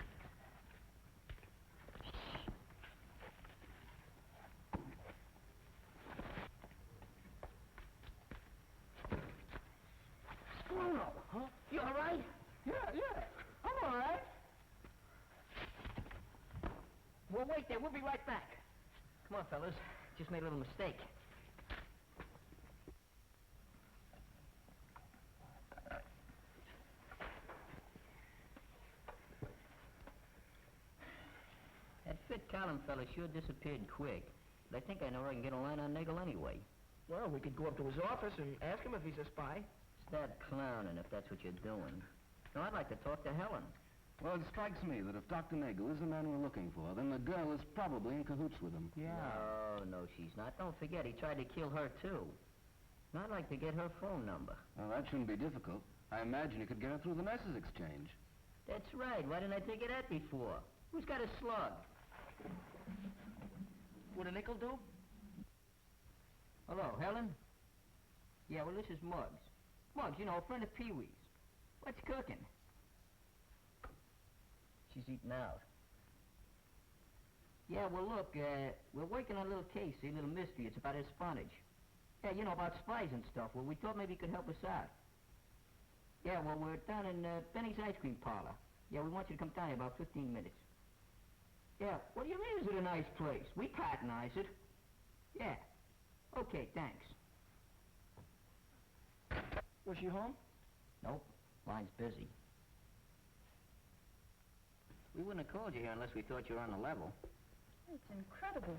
Bruno, huh? You all right?
Yeah.
I'm all right. Well, wait there. We'll be right back.
Come on, fellas. Just made a little mistake. That fit column fella sure disappeared quick. But I think I know where I can get a line on Nagel anyway.
Well, we could go up to his office and ask him if he's a spy.
Stop clowning if that's what you're doing. No, I'd like to talk to Helen.
Well, it strikes me that if Dr. Nagel is the man we're looking for, then the girl is probably in cahoots with him.
Yeah.
No, she's not. Don't forget, he tried to kill her, too. And I'd like to get her phone number.
Well, that shouldn't be difficult. I imagine you could get her through the message exchange.
That's right. Why didn't I think of that before? Who's got a slug?
Would a nickel do?
Hello, Helen? Yeah, well, this is Muggs. Muggs, you know, a friend of Pee-wee's. What's cooking? She's eating out. Yeah, well, look, we're working on a little case, a little mystery. It's about espionage. Yeah, you know, about spies and stuff. Well, we thought maybe you could help us out. Yeah, well, we're down in Benny's Ice Cream Parlor. Yeah, we want you to come down in about 15 minutes. Yeah, what do you mean, is it a nice place? We patronize it. Yeah. Okay, thanks.
Was she home?
Nope. Line's busy. We wouldn't have called you here unless we thought you were on the level.
It's incredible.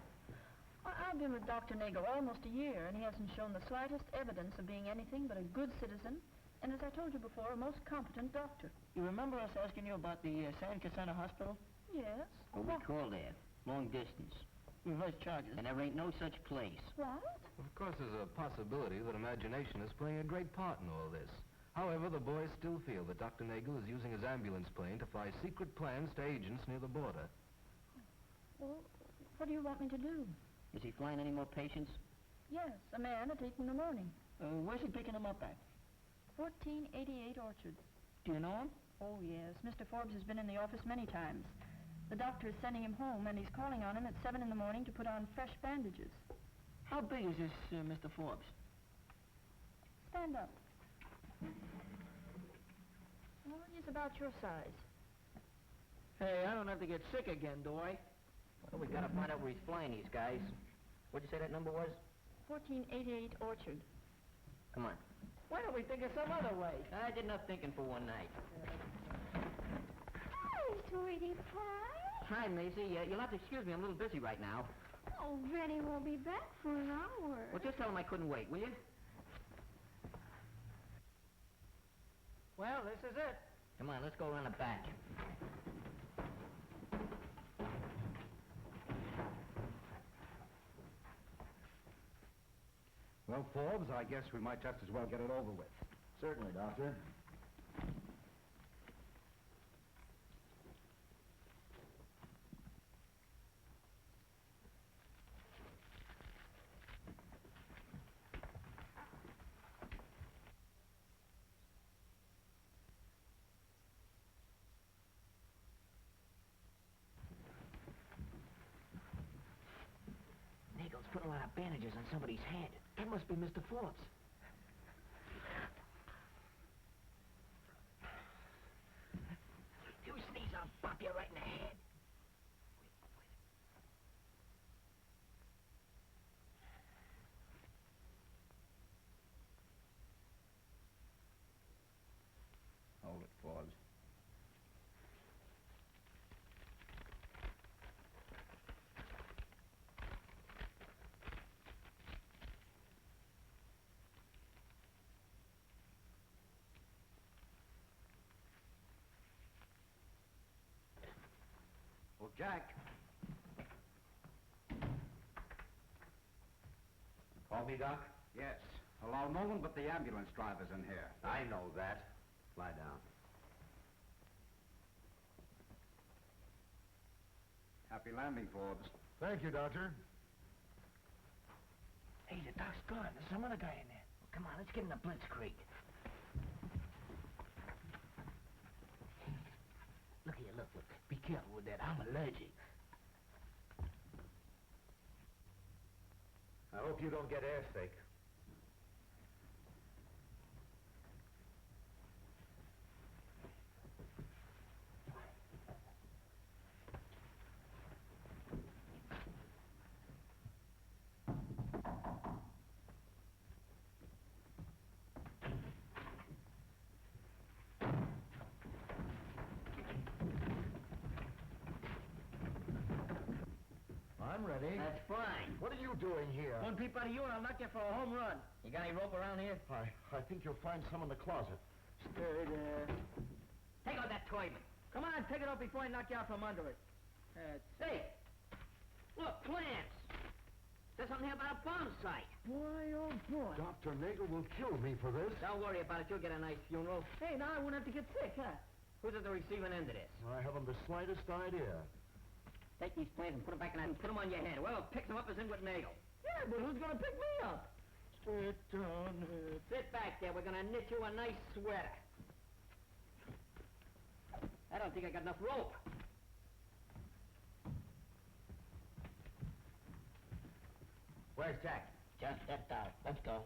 I've been with Dr. Nagel almost a year, and he hasn't shown the slightest evidence of being anything but a good citizen, and as I told you before, a most competent doctor.
You remember us asking you about the San Cassandra Hospital?
Yes.
Well, we called there. Long distance.
Reverse charges.
And there ain't no such place.
What?
Of course, there's a possibility that imagination is playing a great part in all this. However, the boys still feel that Dr. Nagel is using his ambulance plane to fly secret plans to agents near the border.
Well, what do you want me to do?
Is he flying any more patients?
Yes, a man at 8 in the morning.
Where's he picking them up at?
1488 Orchard.
Do you know him?
Oh, yes. Mr. Forbes has been in the office many times. The doctor is sending him home, and he's calling on him at 7 in the morning to put on fresh bandages.
How big is this Mr. Forbes?
Stand up. Well, he's about your size.
Hey, I don't have to get sick again, do I?
Well, we gotta find out where he's flying these guys. What'd you say that number was?
1488 Orchard.
Come on.
Why don't we think of some other way?
I did enough thinking for one night.
Hi, sweetie pie.
Hi, Maisie. You'll have to excuse me. I'm a little busy right now.
Oh, Benny won't be back for an hour.
Well, just tell him I couldn't wait, will you?
Well, this is it.
Come on, let's go around the back.
Well, Forbes, I guess we might just as well get it over with.
Certainly, Doctor.
got bandages on somebody's head. That must be Mr. Forbes. You sneeze, I'll pop you right in the head.
Hold it, Forbes.
Well, Jack.
Call me, Doc?
Yes. Allow no one but the ambulance drivers in here.
I know that. Lie down.
Happy landing, Forbes.
Thank you, Doctor.
Hey, the doc's gone. There's some other guy in there. Well, come on, let's get in the blitzkrieg. Look here, look. Be careful with that. I'm allergic.
I hope you don't get airsick.
I'm ready.
That's fine.
What are you doing here?
One peep out of you and I'll knock you for a home run.
You got any rope around here?
I think you'll find some in the closet.
Take out that toy, man.
Come on, take it off before I knock you out from under it.
Hey, look, plants. There's something here about a bomb site.
Boy, oh boy.
Dr. Nagel will kill me for this.
Don't worry about it. You'll get a nice funeral.
Hey, now I won't have to get sick, huh?
Who's at the receiving end of this?
I haven't the slightest idea.
Take these plants and put them back in that and put them on your head. Whoever picks them up is in with Nagel.
Yeah, but who's gonna pick me up?
Sit down. Sit back there. We're gonna knit you a nice sweater. I don't think I got enough rope.
Where's Jack?
Just stepped out. Let's go.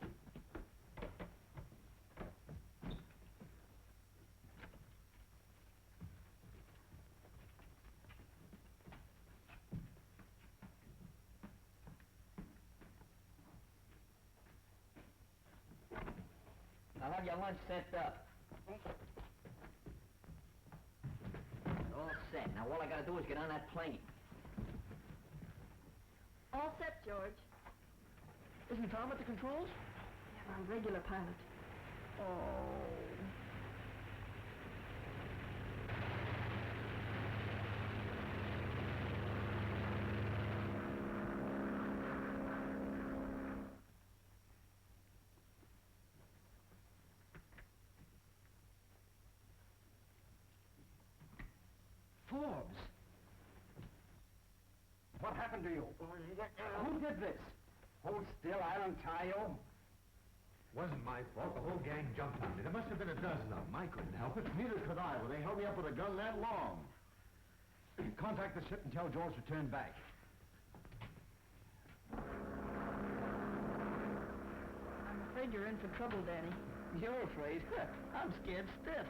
I'll have your lunch sent up. All set. Now all I gotta do is get on that plane.
All set, George.
Isn't Tom at the controls?
Yeah, I'm regular pilot.
Oh.
Forbes! What happened to you? Who did this? Hold still, I'll untie you.
Wasn't my fault. The whole gang jumped on me. There must have been a dozen of them. I couldn't help it. Neither could I. Well, they held me up with a gun that long. Contact the ship and tell George to turn back.
I'm afraid you're in for trouble, Danny.
You're afraid? I'm scared stiff.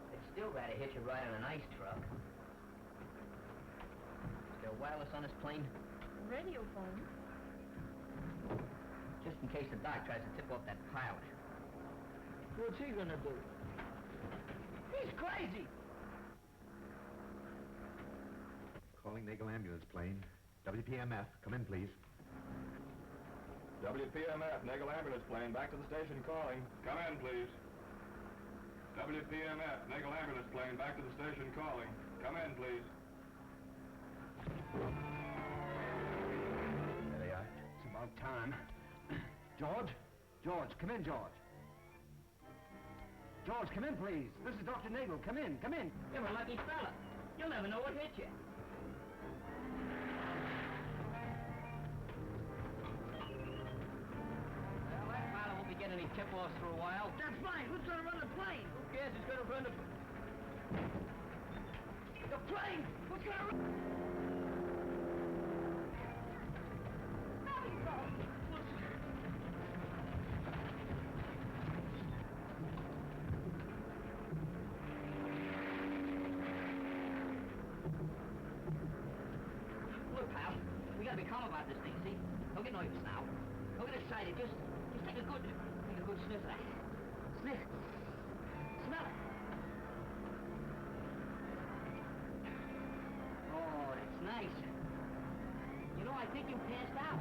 They'd still rather hit you right on an ice truck. Is there wireless on this plane?
Radio phone.
Just in case the doc tries to tip off that pilot.
What's he gonna do? He's crazy!
Calling Nagel ambulance plane. WPMF. Come in, please.
WPMF, Nagel ambulance plane, back to the station calling. Come in, please. WPMF, Nagel ambulance plane, back to the station calling. Come in, please.
There they are. It's about time. George? George, come in, George. George, come in, please. This is Dr. Nagel. Come in, come in.
You're a lucky fella. You'll never know what hit you. Well, that pilot won't be getting any tip-offs for a while.
That's fine. Who's gonna run the plane?
Who cares who's gonna run the...
The plane! Who's gonna run?
noise now. Go get excited. Just take a good sniff of that. Sniff. Smell it. Oh, that's nice. You know, I think you passed out.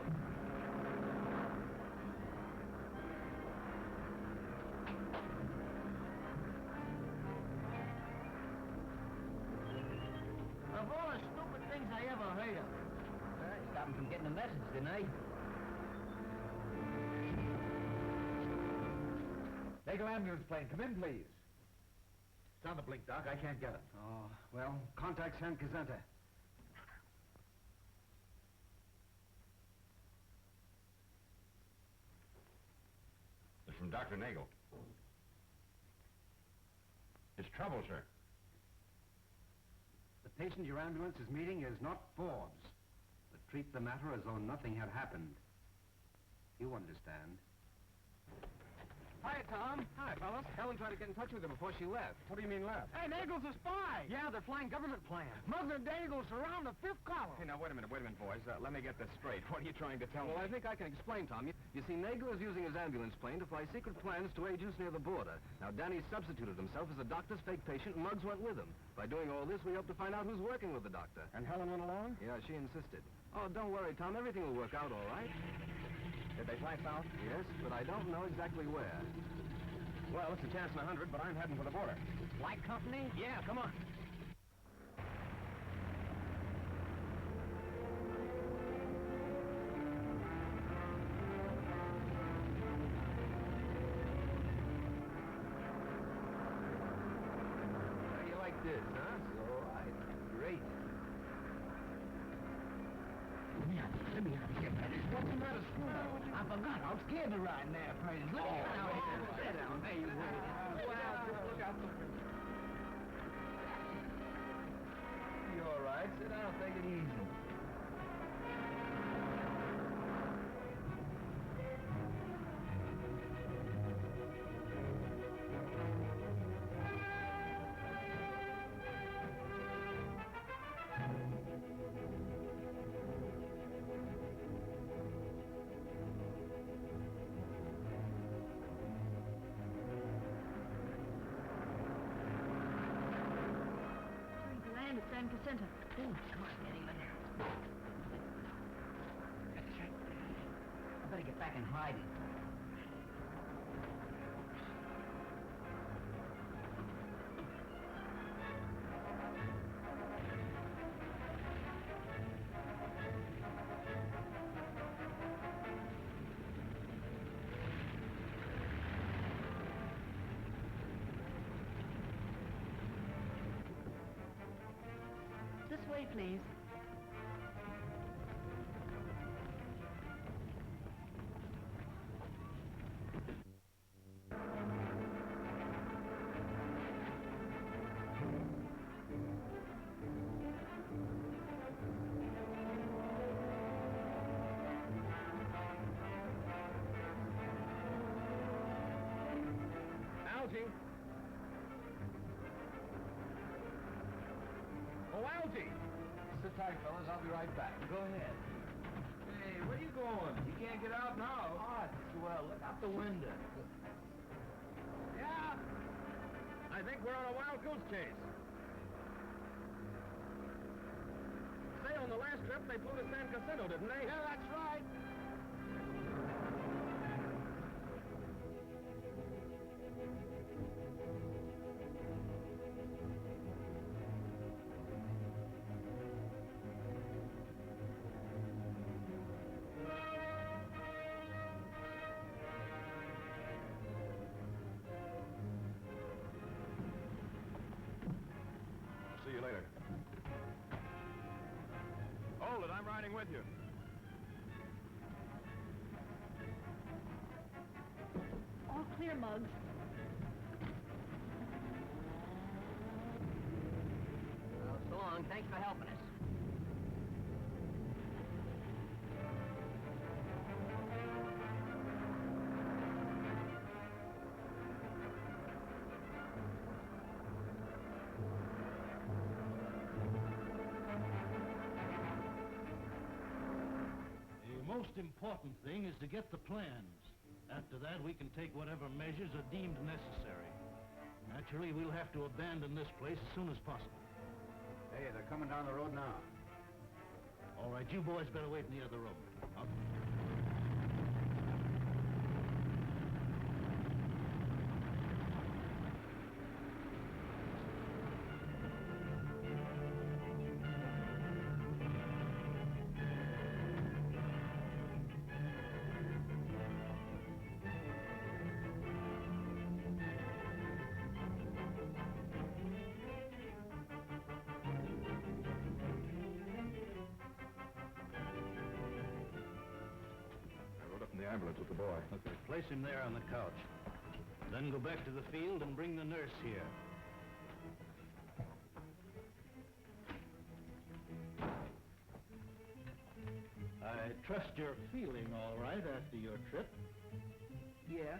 Of all the stupid things I ever heard of.
Stopped him from getting a message, didn't I?
Naval ambulance plane, come in, please.
It's on the blink, Doc. I can't get it.
Oh, well, contact San Cazenta.
It's from Dr. Nagel. It's trouble, sir.
The patient your ambulance is meeting is not Forbes, but treat the matter as though nothing had happened. You understand.
Hi, Tom. Hi, fellas. Helen tried to get in touch with her before she left.
What do you mean left?
Hey, Nagel's a spy. Yeah, they're flying government planes. Muggs and Daigle surround the fifth column.
Hey, now, wait a minute, boys. Let me get this straight. What are you trying to tell me?
Well, I think I can explain, Tom. You see, Nagel is using his ambulance plane to fly secret plans to agents near the border. Now, Danny substituted himself as the doctor's fake patient, and Muggs went with him. By doing all this, we hope to find out who's working with the doctor.
And Helen went along?
Yeah, she insisted. Oh, don't worry, Tom. Everything will work out all right.
Did they fly south?
Yes, but I don't know exactly where.
Well, it's a chance in 100, but I'm heading for the border.
Flight company?
Yeah, come on.
How do you like this, huh? All right. Great.
Let me out of here, man. What's the matter, Scooter? I forgot. I was scared to ride in there first. Let me out of here. Sit down. There you go.
Look out the window. You all right? Sit down. Take it easy.
Land at San Cazenta.
Come on, Danny. I better get back in hiding.
This way, please.
Algie. Oh, Algie.
Sit tight, fellas. I'll be right back.
Go ahead.
Hey, where you going? You can't get out now.
Oh, well, look out the window. Yeah. I think we're on a wild goose chase. Say, on the last trip, they flew to San Jacinto, didn't they? Yeah, that's right.
See you later.
Hold it, I'm riding with you.
All clear, Muggs.
Well, so long. Thanks for helping us.
The most
most important thing is to get the plans. After that, we can take whatever measures are deemed necessary. Naturally, we'll have to abandon this place as soon as possible.
Hey, they're coming down the road now.
All right, you boys better wait in the other room.
The ambulance with the boy.
Okay, place him there on the couch. Then go back to the field and bring the nurse here. I trust you're feeling all right after your trip.
Yeah.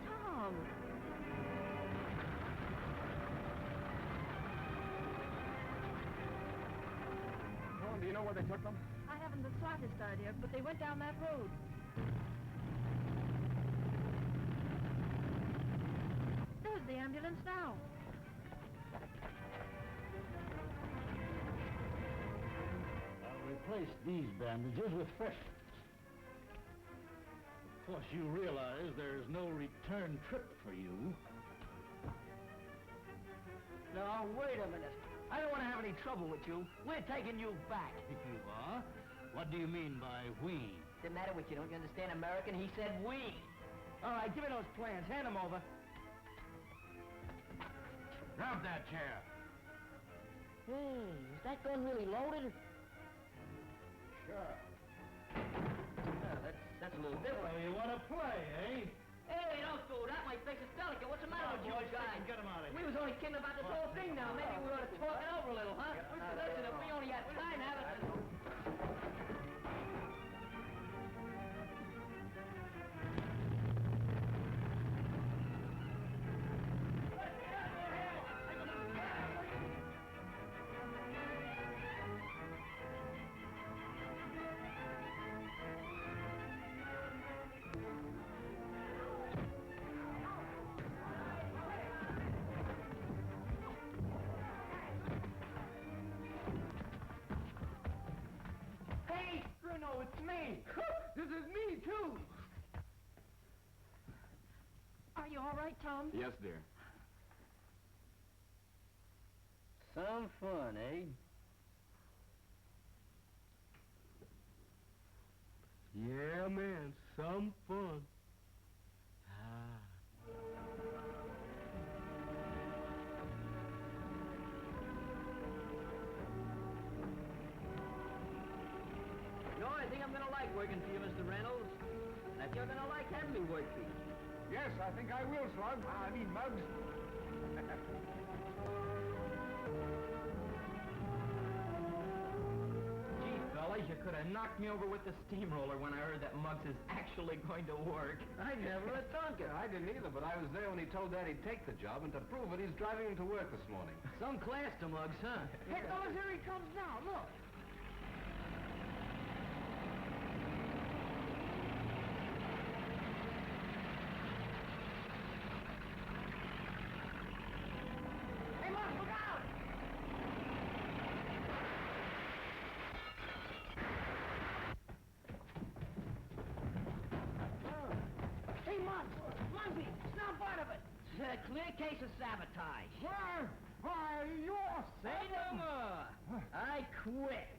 Tom!
Well, do you know where they took them?
I haven't the slightest idea, but they went down that road. There's the ambulance now.
I'll replace these bandages with fresh. Of course, you realize there's no return trip for you.
Now, wait a minute. I don't want to have any trouble with you. We're taking you back.
You are? What do you mean by we?
What's the matter with you? Don't you understand American? He said we.
All right, give me those plans. Hand them over.
Grab that chair.
Hey, is that gun really loaded?
Sure.
Yeah, that's a little different.
So you want to play, eh?
Hey, don't do that. My face is delicate. What's the matter with you guys?
Get him out of
We
here.
was only kidding about this whole thing now. Maybe we ought to talk it over a little, huh? Listen, if we only had time to have it...
Hey, Bruno, it's me. This is me, too.
Are you all right, Tom?
Yes, dear.
Some fun, eh?
Yeah, man, some fun.
You know, I think I'm gonna like working for you, Mr. Reynolds. And if you're gonna like having me work for you.
Yes, I think I will, Slug. I mean, Muggs.
Gee, fellas, you could have knocked me over with the steamroller when I heard that Muggs is actually going to work.
I never had thunk it. I didn't either, but I was there when he told Dad he'd take the job, and to prove it, he's driving him to work this morning.
Some class to Muggs, huh?
Hey, fellas, here he comes now. Look. Hey, Muggs, look out! Hey, Muggs! Muggsy, snap out of it!
It's a clear case of sabotage.
Why, you're...
Say no more. I quit.